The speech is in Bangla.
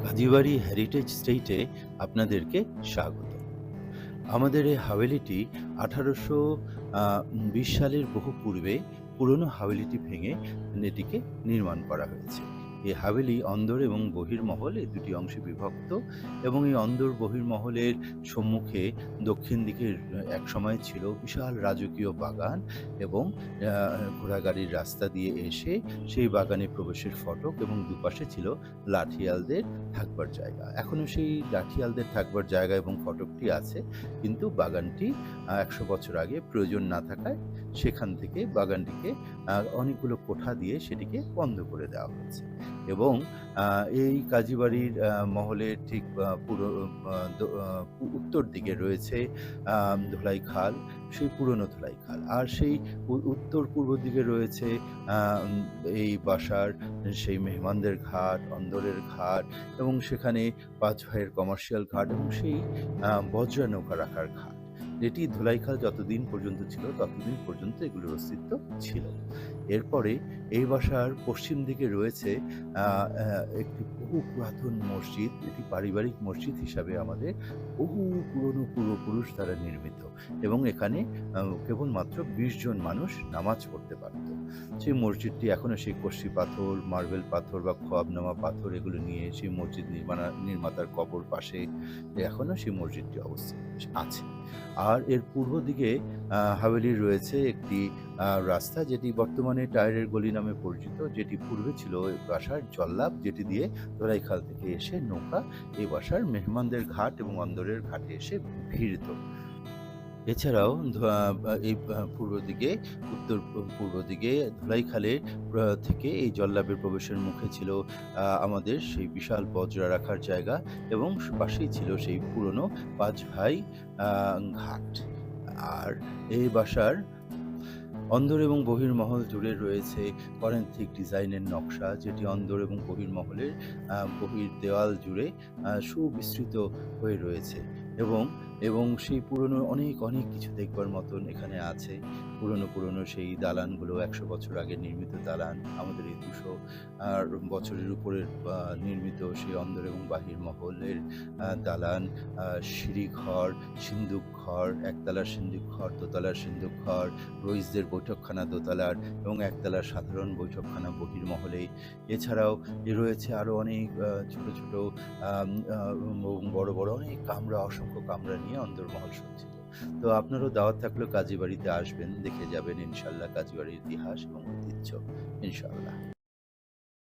কাজীবাড়ি হেরিটেজ স্টেটে আপনাদেরকে স্বাগত। আমাদের এই হাভেলিটি ১৮২০ সালের বহু পূর্বে পুরনো হাভেলিটি ভেঙে এটিকে নির্মাণ করা হয়েছে। এই হাভেলি অন্দর এবং বহির্মহল এই দুটি অংশে বিভক্ত এবং এই অন্দর বহির্মহলের সম্মুখে দক্ষিণ দিকে একসময় ছিল বিশাল রাজকীয় বাগান এবং ঘোড়াগাড়ির রাস্তা দিয়ে এসে সেই বাগানে প্রবেশের ফটক এবং দুপাশে ছিল লাঠিয়ালদের থাকবার জায়গা। এখনো সেই লাঠিয়ালদের থাকবার জায়গা এবং ফটকটি আছে। কিন্তু বাগানটি ১০০ বছর আগে প্রয়োজন না থাকায় সেখান থেকে বাগানটিকে অনেকগুলো কোঠা দিয়ে সেটিকে বন্ধ করে দেওয়া হয়েছে। এবং এই কাজীবাড়ির মহলের ঠিক পুরো দ উত্তর দিকে রয়েছে ধোলাই খাল, সেই পুরনো ধোলাই খাল। আর সেই উত্তর-পূর্ব দিকে রয়েছে আ এই বাসার সেই মেহমানদের ঘাট, অন্দরের ঘাট এবং সেখানে ৫ ভাইয়ের কমার্শিয়াল ঘাট এবং সেই বজরা নৌকা রাখার ঘাট। যেটি ধোলাইখাল যতদিন পর্যন্ত ছিল, ততদিন পর্যন্ত এগুলোর অস্তিত্ব ছিল। এরপরে এই বাসার পশ্চিম দিকে রয়েছে আ আ একটি বহু পুরাতন মসজিদ। এটি পারিবারিক মসজিদ হিসাবে আমাদের বহু পুরনো পূর্বপুরুষ দ্বারা নির্মিত এবং এখানে কেবলমাত্র ২০ জন মানুষ নামাজ পড়তে পারত। সেই মসজিদটি এখনো সেই কষ্টি পাথর, মার্বেল পাথর বা খোয়াবনামা পাথর এগুলো নিয়ে সেই মসজিদ নির্মাতার কবর পাশে এখনো সেই মসজিদটি অবস্থিত আছে। আর এর পূর্ব দিকে হাভেলির রয়েছে একটি রাস্তা যেটি বর্তমানে টায়ারের গলি নামে পরিচিত, যেটি পূর্বে ছিল এই বাসার জল্লাদ, যেটি দিয়ে ধোলাইখাল থেকে এসে নৌকা এই বাসার মেহমানদের ঘাট এবং অন্দরের ঘাটে এসে ভিড়ত। এছাড়াও এই পূর্ব দিকে উত্তর-পূর্ব দিকে ধোলাইখালের থেকে এই জল্লাবের প্রবেশের মুখে ছিল আমাদের সেই বিশাল বজরা রাখার জায়গা এবং পাশেই ছিল সেই পুরনো ৫ ভাই আ ঘাট। আর এই বাসার অন্দর এবং বহির্মহল জুড়ে রয়েছে করেন্থিক ডিজাইনের নকশা, যেটি অন্দর এবং বহির্মহলের বহির্দেওয়াল জুড়ে সুবিস্তৃত হয়ে রয়েছে এবং সেই পুরনো অনেক কিছু দেখবার মতন এখানে আছে। পুরনো সেই দালানগুলো ১০০ বছর আগে নির্মিত দালান, আমাদের এই ২০০ বছরের উপরের নির্মিত সেই অন্দর এবং বাহির্মহলের দালান, সিঁড়িঘর, সিন্দুকঘর, একতলার সিন্দুকঘর, দোতলার সিন্দুকঘর, রইসদের বৈঠকখানা দোতলার এবং একতলার সাধারণ বৈঠকখানা বহির্মহলে। এছাড়াও রয়েছে আরও অনেক ছোট আম আ এবং বড় অনেক কামরা, অসংখ্য কামরা নিয়ে অন্দরমহল সজ্জিত। তো আপনারও দাওয়াত থাকলেও কাজীবাড়িতে আসবেন, দেখে যাবেন ইনশাআল্লাহ কাজীবাড়ির ইতিহাস এবং ঐতিহ্য। ইনশাআল্লাহ।